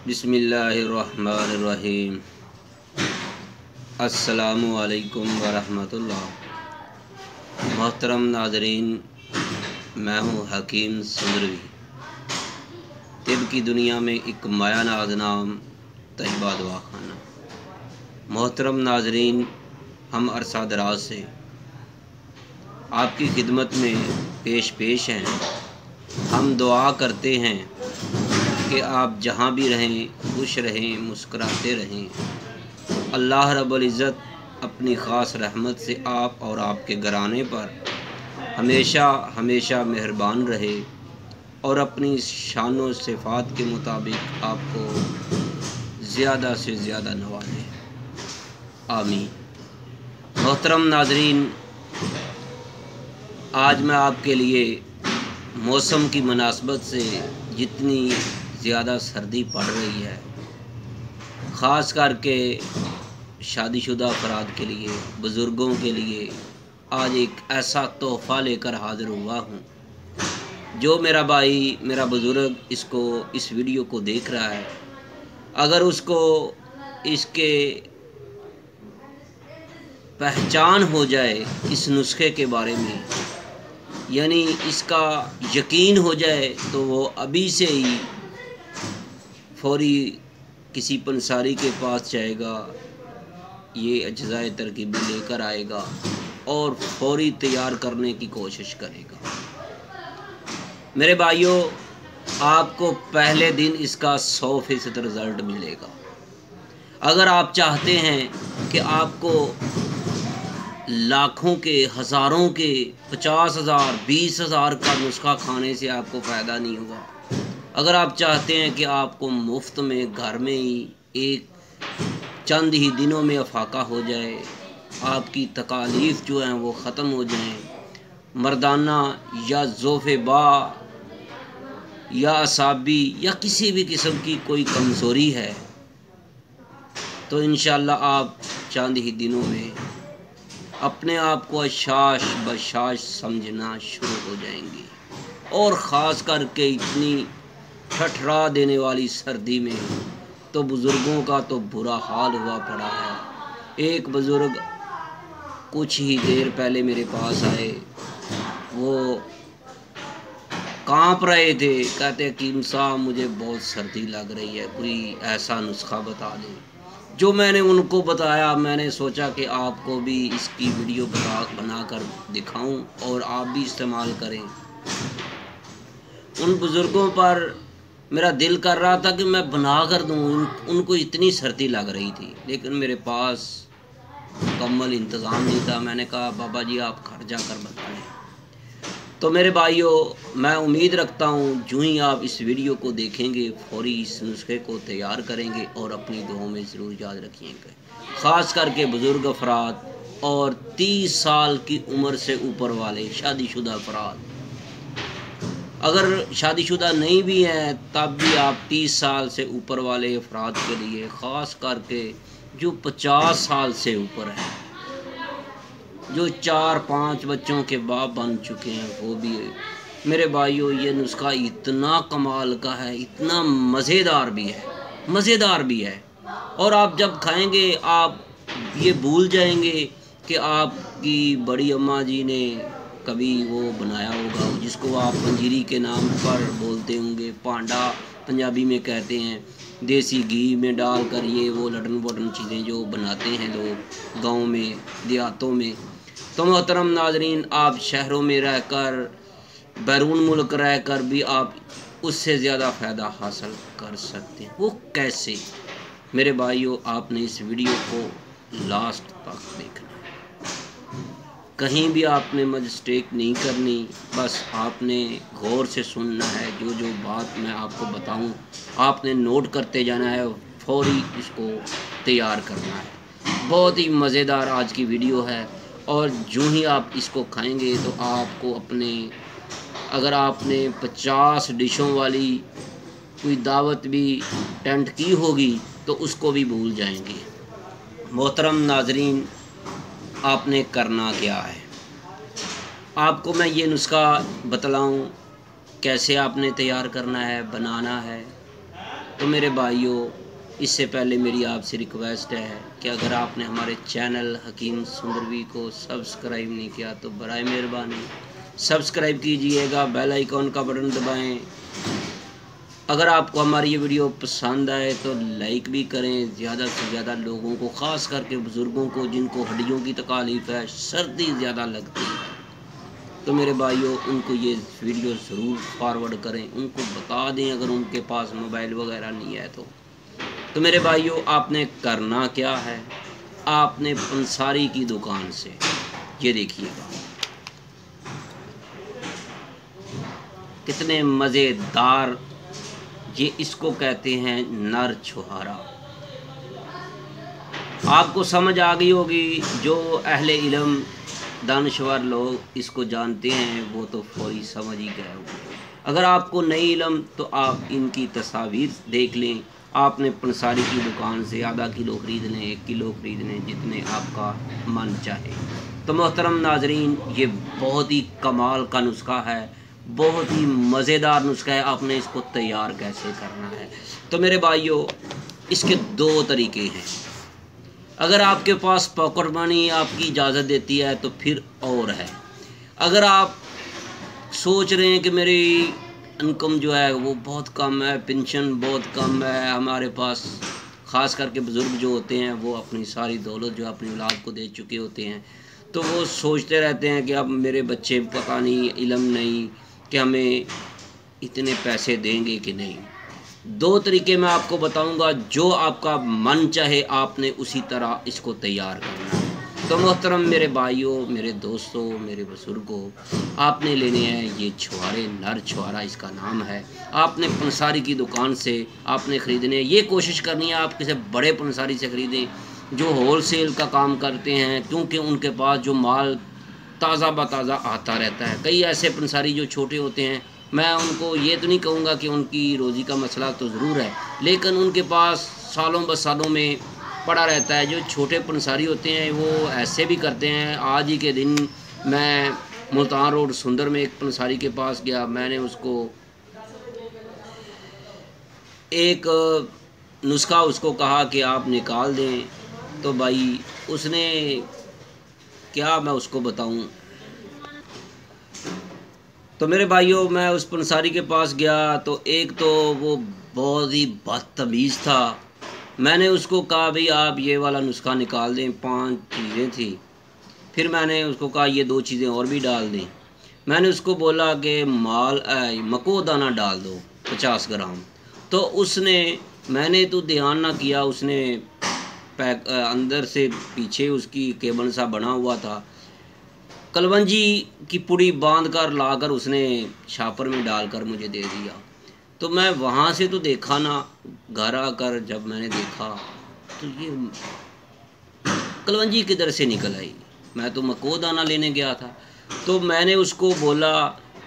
बिस्मिल्लाहिर्रहमानिर्रहीम। अस्सलामु अलैकुम वरहमतुल्लाह। मोहतरम नाज़रीन, मैं हूँ हकीम सुंदरवी। तिब की दुनिया में एक माया नाज नाम तैयबा दवाखाना। मोहतरम नाज़रीन, हम अरसा दराज से आपकी खिदमत में पेश हैं। हम दुआ करते हैं कि आप जहाँ भी रहें खुश रहें, मुस्कुराते रहें। अल्लाह रब्बुल इज़्ज़त अपनी ख़ास रहमत से आप और आपके घराने पर हमेशा हमेशा मेहरबान रहे और अपनी शान व सिफ़ात के मुताबिक आपको ज़्यादा से ज़्यादा नवाजे। आमीन। मोहतरम नाज़रीन, आज मैं आपके लिए मौसम की मुनासबत से जितनी ज़्यादा सर्दी पड़ रही है, ख़ास करके शादीशुदा अफराद के लिए, बुज़ुर्गों के लिए, आज एक ऐसा तोहफ़ा लेकर हाज़िर हुआ हूँ। जो मेरा भाई, मेरा बुज़ुर्ग इस वीडियो को देख रहा है, अगर उसको इसके पहचान हो जाए इस नुस्खे के बारे में, यानी इसका यकीन हो जाए, तो वो अभी से ही फौरी किसी पंसारी के पास जाएगा, ये अज्जाए तरकीबी लेकर आएगा और फौरी तैयार करने की कोशिश करेगा। मेरे भाइयों, आपको पहले दिन इसका 100% रिज़ल्ट मिलेगा। अगर आप चाहते हैं कि आपको लाखों के, हज़ारों के, 50,000, 20,000 का नुस्खा खाने से आपको फ़ायदा नहीं हुआ, अगर आप चाहते हैं कि आपको मुफ्त में घर में ही एक चंद ही दिनों में अफाका हो जाए, आपकी तकालीफ जो हैं वो ख़त्म हो जाएं, मर्दाना या ज़ोफ़ेबा या असाबी या किसी भी किस्म की कोई कमज़ोरी है, तो इंशाअल्लाह आप चंद ही दिनों में अपने आप को अशाश बशाश समझना शुरू हो जाएंगे। और ख़ास करके इतनी ठठरा देने वाली सर्दी में तो बुज़ुर्गों का तो बुरा हाल हुआ पड़ा है। एक बुज़ुर्ग कुछ ही देर पहले मेरे पास आए, वो कांप रहे थे, कहते हकीम साहब मुझे बहुत सर्दी लग रही है, कोई ऐसा नुस्खा बता दें। जो मैंने उनको बताया, मैंने सोचा कि आपको भी इसकी वीडियो बनाकर दिखाऊं और आप भी इस्तेमाल करें। उन बुज़ुर्गों पर मेरा दिल कर रहा था कि मैं बना कर दूँ, उनको इतनी सर्दी लग रही थी, लेकिन मेरे पास मुकम्मल इंतज़ाम नहीं था। मैंने कहा बाबा जी आप घर जाकर बताएं। तो मेरे भाइयों, मैं उम्मीद रखता हूँ जो ही आप इस वीडियो को देखेंगे फौरी इस नुस्खे को तैयार करेंगे और अपनी दुआओं में ज़रूर याद रखिएगा। ख़ास करके बुज़ुर्ग अफराद और 30 साल की उम्र से ऊपर वाले शादीशुदा अफराद, अगर शादीशुदा नहीं भी हैं तब भी आप 30 साल से ऊपर वाले अफराद के लिए, ख़ास करके जो 50 साल से ऊपर है, जो 4-5 बच्चों के बाप बन चुके हैं, वो भी है। मेरे भाइयों, ये नुस्खा इतना कमाल का है, इतना मज़ेदार भी है और आप जब खाएंगे आप ये भूल जाएंगे कि आपकी बड़ी अम्मा जी ने कभी वो बनाया होगा, जिसको आप पंजीरी के नाम पर बोलते होंगे, पांडा पंजाबी में कहते हैं। देसी घी में डालकर ये वो लटन पटन चीज़ें जो बनाते हैं लोग गाँव में, देहातों में। तो मोहतरम नाज़रीन, आप शहरों में रहकर, बैरून मुल्क रहकर भी आप उससे ज़्यादा फ़ायदा हासिल कर सकते हैं। वो कैसे? मेरे भाइयों, आपने इस वीडियो को लास्ट तक देखना है, कहीं भी आपने मिस्टेक नहीं करनी, बस आपने गौर से सुनना है। जो जो बात मैं आपको बताऊं आपने नोट करते जाना है, फौरी इसको तैयार करना है। बहुत ही मज़ेदार आज की वीडियो है और जो ही आप इसको खाएंगे तो आपको अपने, अगर आपने 50 डिशों वाली कोई दावत भी टेंट की होगी तो उसको भी भूल जाएंगे। मोहतरम नाज़रीन, आपने करना क्या है, आपको मैं ये नुस्खा बतलाऊं कैसे आपने तैयार करना है, बनाना है। तो मेरे भाइयों, इससे पहले मेरी आपसे रिक्वेस्ट है कि अगर आपने हमारे चैनल हकीम सुंदरवी को सब्सक्राइब नहीं किया तो बराए मेहरबानी सब्सक्राइब कीजिएगा, बेल आइकॉन का बटन दबाएं। अगर आपको हमारी ये वीडियो पसंद आए तो लाइक भी करें। ज़्यादा से ज़्यादा लोगों को, ख़ास करके बुज़ुर्गों को जिनको हड्डियों की तकलीफ़ है, सर्दी ज़्यादा लगती है, तो मेरे भाइयों उनको ये वीडियो ज़रूर फॉरवर्ड करें, उनको बता दें अगर उनके पास मोबाइल वगैरह नहीं है तो मेरे भाइयों आपने करना क्या है, आपने पंसारी की दुकान से ये देखिएगा कितने मज़ेदार, ये इसको कहते हैं नर छुहारा। आपको समझ आ गई होगी, जो अहले इल्म दानश्वर लोग इसको जानते हैं वो तो फौरी समझ ही गए होंगे। अगर आपको नहीं इल्म तो आप इनकी तस्वीर देख लें। आपने पंसारी की दुकान से आधा किलो ख़रीद लें, 1 किलो ख़रीद लें, जितने आपका मन चाहे। तो मोहतरम नाजरीन, ये बहुत ही कमाल का नुस्खा है, बहुत ही मज़ेदार नुस्खा है। आपने इसको तैयार कैसे करना है, तो मेरे भाइयों इसके 2 तरीके हैं। अगर आपके पास पॉकेट मनी आपकी इजाज़त देती है तो फिर और है। अगर आप सोच रहे हैं कि मेरी इनकम जो है वो बहुत कम है, पेंशन बहुत कम है, हमारे पास ख़ास करके बुज़ुर्ग जो होते हैं वो अपनी सारी दौलत जो अपनी औलाद को दे चुके होते हैं, तो वो सोचते रहते हैं कि अब मेरे बच्चे पता नहीं, इल्म नहीं कि हमें इतने पैसे देंगे कि नहीं। 2 तरीके मैं आपको बताऊंगा, जो आपका मन चाहे आपने उसी तरह इसको तैयार करना है। तो मोहतरम मेरे भाइयों, मेरे दोस्तों, मेरे बुज़ुर्गों, आपने लेने हैं ये छुहारे, नर छुहारा इसका नाम है। आपने पंसारी की दुकान से आपने ख़रीदने हैं। ये कोशिश करनी है आप किसी बड़े पंसारी से ख़रीदें जो होलसेल का काम करते हैं, क्योंकि उनके पास जो माल ताज़ा बताज़ा आता रहता है। कई ऐसे पंसारी जो छोटे होते हैं, मैं उनको ये तो नहीं कहूँगा कि उनकी रोज़ी का मसला तो ज़रूर है, लेकिन उनके पास सालों ब सालों में पड़ा रहता है। जो छोटे पंसारी होते हैं वो ऐसे भी करते हैं। आज ही के दिन मैं मुल्तान रोड सुंदर में एक पंसारी के पास गया, मैंने उसको एक नुस्खा उसको कहा कि आप निकाल दें, तो भाई उसने क्या मैं उसको बताऊं। तो मेरे भाइयों मैं उस पंसारी के पास गया तो एक तो वो बहुत ही बदतमीज़ था। मैंने उसको कहा भाई आप ये वाला नुस्खा निकाल दें, 5 चीज़ें थी। फिर मैंने उसको कहा ये 2 चीज़ें और भी डाल दें। मैंने उसको बोला कि मको दाना डाल दो 50 ग्राम। तो उसने, मैंने तो ध्यान ना किया, उसने पैक अंदर से पीछे उसकी केबल सा बना हुआ था, कलवंजी की पुड़ी बांध कर लाकर उसने छापर में डालकर मुझे दे दिया। तो मैं वहाँ से तो देखा ना, घर आकर जब मैंने देखा तो ये कलवंजी किधर से निकल आई। मैं तो मको दाना लेने गया था। तो मैंने उसको बोला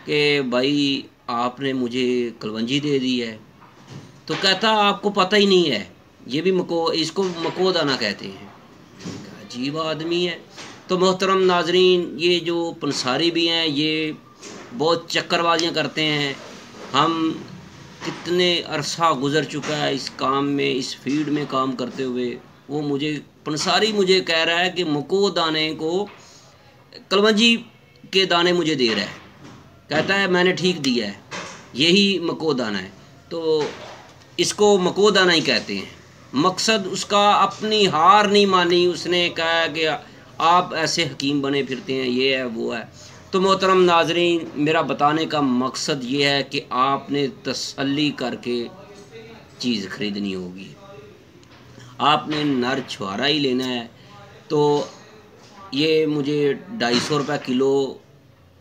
कि भाई आपने मुझे कलवंजी दे दी है। तो कहता आपको पता ही नहीं है, ये भी इसको मको दाना कहते हैं। अजीब आदमी है। तो मोहतरम नाजरीन, ये जो पंसारी भी हैं ये बहुत चक्करबाजियाँ करते हैं। हम कितने अरसा गुज़र चुका है इस काम में, इस फील्ड में काम करते हुए। वो मुझे पंसारी मुझे कह रहा है कि मको दाने को कलवंजी के दाने मुझे दे रहा है, कहता है मैंने ठीक दिया है, यही मको दाना है। तो इसको मको दाना ही कहते हैं। मकसद उसका अपनी हार नहीं मानी, उसने कहा कि आप ऐसे हकीम बने फिरते हैं, ये है वो है। तो मोहतरम नाजरीन, मेरा बताने का मकसद ये है कि आपने तसल्ली करके चीज़ ख़रीदनी होगी। आपने नर छुहारा ही लेना है। तो ये मुझे 250 रुपये किलो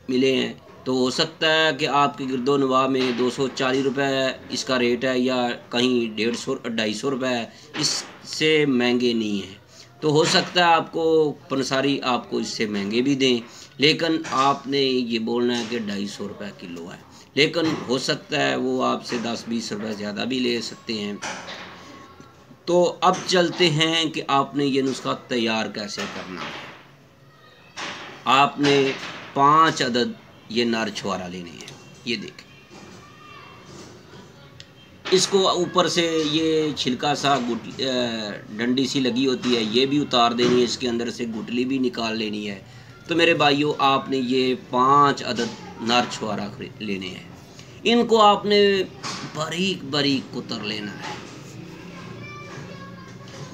मिले हैं। तो हो सकता है कि आपके गिरदो नवाह में 240 रुपये इसका रेट है, या कहीं 150-250 रुपये है, इससे महंगे नहीं हैं। तो हो सकता है आपको पंसारी आपको इससे महंगे भी दें, लेकिन आपने ये बोलना है कि 250 रुपये किलो है। लेकिन हो सकता है वो आपसे 10-20 रुपये ज़्यादा भी ले सकते हैं। तो अब चलते हैं कि आपने ये नुस्खा तैयार कैसे करना है। आपने 5 अदद ये नर छुहारा लेने हैं। ये देखें, इसको ऊपर से ये छिलका सा डंडी सी लगी होती है, ये भी उतार देनी है, इसके अंदर से गुटली भी निकाल लेनी है। तो मेरे भाइयों, आपने ये 5 अदद नर छुहारा लेने हैं। इनको आपने बारीक बारीक कुतर लेना है।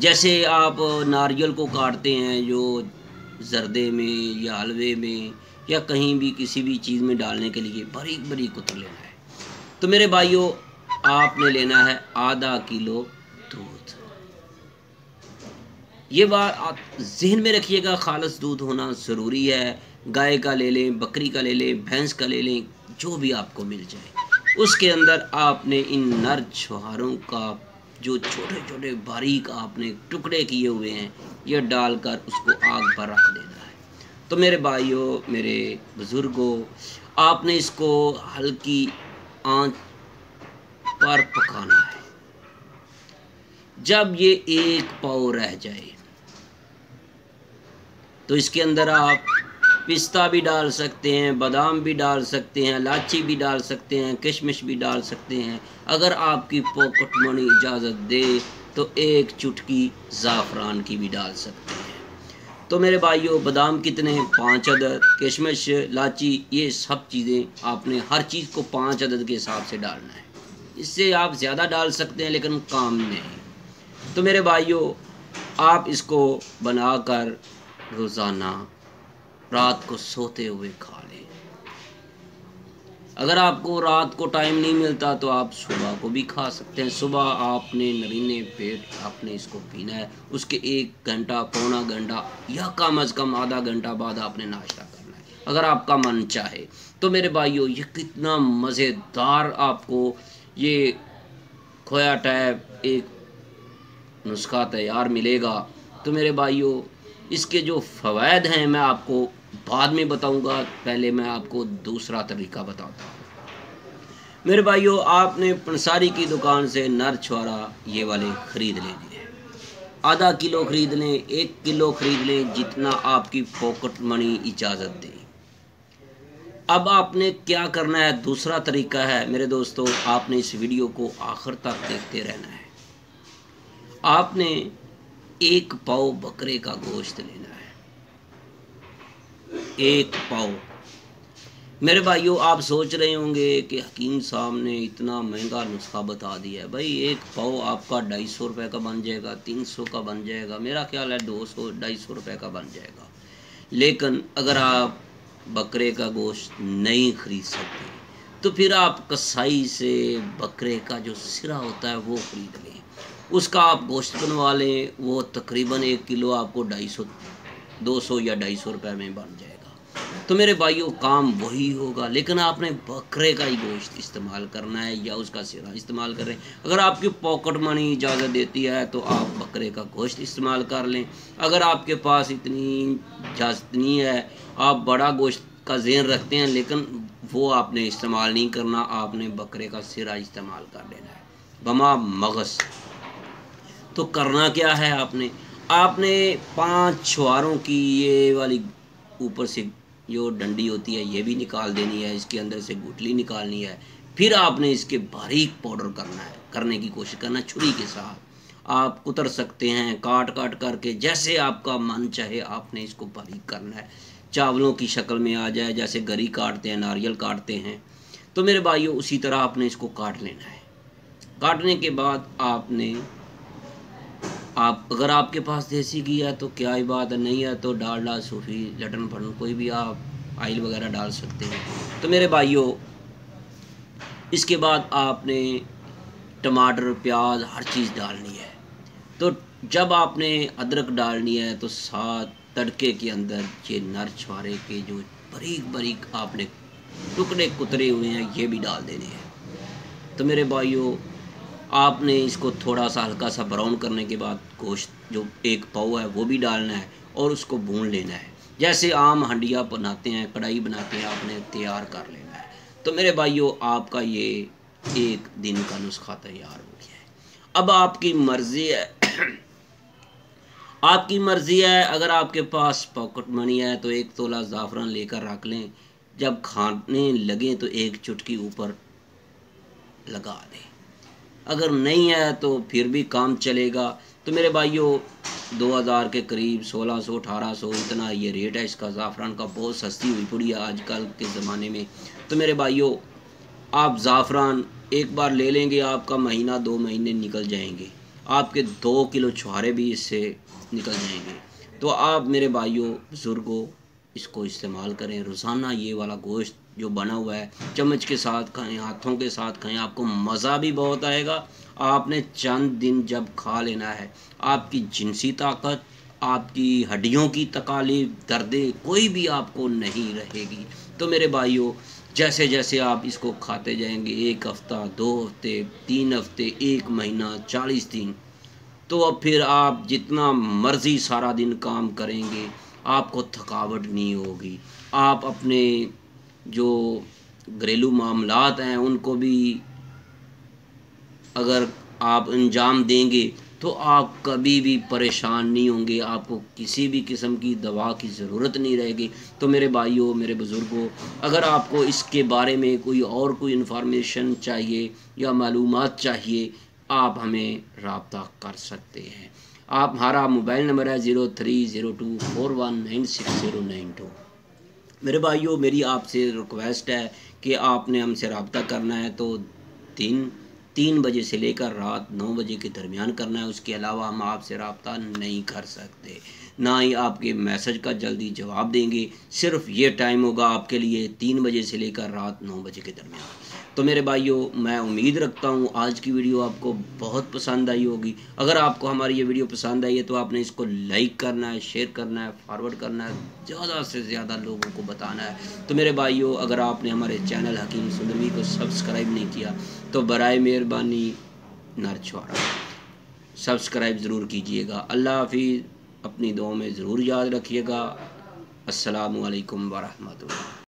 जैसे आप नारियल को काटते हैं, जो जर्दे में या हलवे में या कहीं भी किसी भी चीज़ में डालने के लिए बारीक बारीक कुतर लेना है। तो मेरे भाइयों, आपने लेना है आधा किलो दूध। ये बात आप जहन में रखिएगा, खालिस दूध होना ज़रूरी है। गाय का ले लें, बकरी का ले लें, भैंस का ले लें, जो भी आपको मिल जाए। उसके अंदर आपने इन नर छुहारों का जो छोटे छोटे बारीक आपने टुकड़े किए हुए हैं, ये डालकर उसको आग पर रख देना है। तो मेरे भाइयों, मेरे बुज़ुर्गों, आपने इसको हल्की आंच पर पकाना है। जब ये 1 पाव रह जाए तो इसके अंदर आप पिस्ता भी डाल सकते हैं, बादाम भी डाल सकते हैं, इलायची भी डाल सकते हैं, किशमिश भी डाल सकते हैं। अगर आपकी पॉकेट मनी इजाज़त दे तो 1 चुटकी ज़ाफ़रान की भी डाल सकते हैं। तो मेरे भाइयों, बादाम कितने? 5 अदद, किशमिश, इलायची, ये सब चीज़ें आपने हर चीज़ को 5 अदद के हिसाब से डालना है। इससे आप ज़्यादा डाल सकते हैं, लेकिन काम नहीं। तो मेरे भाइयों, आप इसको बनाकर रोज़ाना रात को सोते हुए खा लें। अगर आपको रात को टाइम नहीं मिलता तो आप सुबह को भी खा सकते हैं। सुबह आपने नरीने पेट आपने इसको पीना है। उसके 1 घंटा, पौना घंटा या कम अज़ कम आधा घंटा बाद आपने नाश्ता करना है, अगर आपका मन चाहे। तो मेरे भाइयों, ये कितना मज़ेदार आपको ये खोया टाइप एक नुस्खा तैयार मिलेगा। तो मेरे भाइयों, इसके जो फ़वाइद हैं मैं आपको बाद में बताऊंगा। पहले मैं आपको दूसरा तरीका बताता हूँ। मेरे भाइयों, आपने पंसारी की दुकान से नर छुहारा ये वाले ख़रीद लेने हैं। आधा किलो ख़रीद लें, 1 किलो ख़रीद लें, जितना आपकी पॉकेट मनी इजाज़त दे। अब आपने क्या करना है, दूसरा तरीका है मेरे दोस्तों, आपने इस वीडियो को आखिर तक देखते रहना है। आपने 1 पाव बकरे का गोश्त लेना है, 1 पाव। मेरे भाइयों, आप सोच रहे होंगे कि हकीम साहब ने इतना महंगा नुस्खा बता दिया है। भाई 1 पाव आपका 250 रुपये का बन जाएगा, 300 का बन जाएगा, मेरा ख्याल है 200-250 रुपये का बन जाएगा। लेकिन अगर आप बकरे का गोश्त नहीं खरीद सकते तो फिर आप कसाई से बकरे का जो सिरा होता है वो खरीद लें, उसका आप गोश्त बनवा लें। वो तकरीबन 1 किलो आपको 200 या 250 रुपये में बन जाएगा। तो मेरे भाइयों, काम वही होगा, लेकिन आपने बकरे का ही गोश्त इस्तेमाल करना है या उसका सिरा इस्तेमाल कर रहे हैं। अगर आपकी पॉकेट मनी इजाज़त देती है तो आप बकरे का गोश्त इस्तेमाल कर लें। अगर आपके पास इतनी इजाज़त नहीं है, आप बड़ा गोश्त का ज़हन रखते हैं, लेकिन वो आपने इस्तेमाल नहीं करना, आपने बकरे का सिरा इस्तेमाल कर लेना है, बमा मगज़। तो करना क्या है, आपने 5 छुहारों की ये वाली ऊपर से जो डंडी होती है ये भी निकाल देनी है, इसके अंदर से गुठली निकालनी है। फिर आपने इसके बारीक पाउडर करने की कोशिश करना। छुरी के साथ आप कुतर सकते हैं, काट काट करके, जैसे आपका मन चाहे आपने इसको बारीक करना है। चावलों की शक्ल में आ जाए, जैसे गरी काटते हैं, नारियल काटते हैं। तो मेरे भाइयों, उसी तरह आपने इसको काट लेना है। काटने के बाद अगर आपके पास देसी घी है तो क्या ही बात है, नहीं है तो डालडा, सूफी, लटन फटन, कोई भी आप ऑयल वगैरह डाल सकते हैं। तो मेरे भाइयों, इसके बाद आपने टमाटर, प्याज, हर चीज़ डालनी है। तो जब आपने अदरक डालनी है तो साथ तड़के के अंदर ये नर छुहारे के जो बारीक बारीक आपने टुकड़े कुतरे हुए हैं ये भी डाल देने हैं। तो मेरे भाइयों, आपने इसको थोड़ा सा हल्का सा ब्राउन करने के बाद गोश्त जो 1 पाव है वो भी डालना है और उसको भून लेना है। जैसे आम हंडिया बनाते हैं, कढ़ाई बनाते हैं, आपने तैयार कर लेना है। तो मेरे भाइयों, आपका ये 1 दिन का नुस्खा तैयार हो गया है। अब आपकी मर्ज़ी है आपकी मर्ज़ी है, अगर आपके पास पॉकेट मनी है तो 1 तोला ज़ाफ़रान लेकर रख लें। जब खाने लगें तो 1 चुटकी ऊपर लगा दें। अगर नहीं है तो फिर भी काम चलेगा। तो मेरे भाइयों 2000 के करीब 1600-1800 इतना ये रेट है इसका। ज़ाफ़रान का बहुत सस्ती हुई पड़ी है आजकल के ज़माने में। तो मेरे भाइयों आप ज़ाफ़रान एक बार ले लेंगे, आपका महीना 2 महीने निकल जाएंगे, आपके 2 किलो छुहारे भी इससे निकल जाएंगे। तो आप मेरे भाइयों बुज़ुर्गों इसको इस्तेमाल करें। रोज़ाना ये वाला गोश्त जो बना हुआ है चम्मच के साथ खाएं, हाथों के साथ खाएं, आपको मज़ा भी बहुत आएगा। आपने चंद दिन जब खा लेना है, आपकी जिनसी ताकत, आपकी हड्डियों की तकालीफ, दर्दें कोई भी आपको नहीं रहेगी। तो मेरे भाइयों जैसे जैसे आप इसको खाते जाएंगे, 1 हफ़्ता, 2 हफ़्ते, 3 हफ़्ते, 1 महीना, 40 दिन, तो अब फिर आप जितना मर्ज़ी सारा दिन काम करेंगे, आपको थकावट नहीं होगी। आप अपने जो घरेलू मामलात हैं उनको भी अगर आप अंजाम देंगे तो आप कभी भी परेशान नहीं होंगे, आपको किसी भी किस्म की दवा की ज़रूरत नहीं रहेगी। तो मेरे भाइयों, मेरे बुज़ुर्गों, अगर आपको इसके बारे में कोई इन्फॉर्मेशन चाहिए या मालूमात चाहिए, आप हमें रब्ता कर सकते हैं। आप हमारा मोबाइल नंबर है 030241969092। मेरे भाइयों मेरी आपसे रिक्वेस्ट है कि आपने हमसे रब्ता करना है तो दिन 3 बजे से लेकर रात 9 बजे के दरमियान करना है। उसके अलावा हम आपसे रब्ता नहीं कर सकते, ना ही आपके मैसेज का जल्दी जवाब देंगे। सिर्फ ये टाइम होगा आपके लिए 3 बजे से लेकर रात 9 बजे के दरमियान। तो मेरे भाइयों मैं उम्मीद रखता हूँ आज की वीडियो आपको बहुत पसंद आई होगी। अगर आपको हमारी ये वीडियो पसंद आई है तो आपने इसको लाइक करना है, शेयर करना है, फॉरवर्ड करना है, ज़्यादा से ज़्यादा लोगों को बताना है। तो मेरे भाइयों अगर आपने हमारे चैनल हकीम सुंदरवी को सब्सक्राइब नहीं किया तो बराए मेहरबानी नरछुआरा सब्सक्राइब ज़रूर कीजिएगा। अल्लाह हाफिज़, अपनी दुआओं में ज़रूर याद रखिएगा। अस्सलामु अलैकुम वरहमतुल्लाह।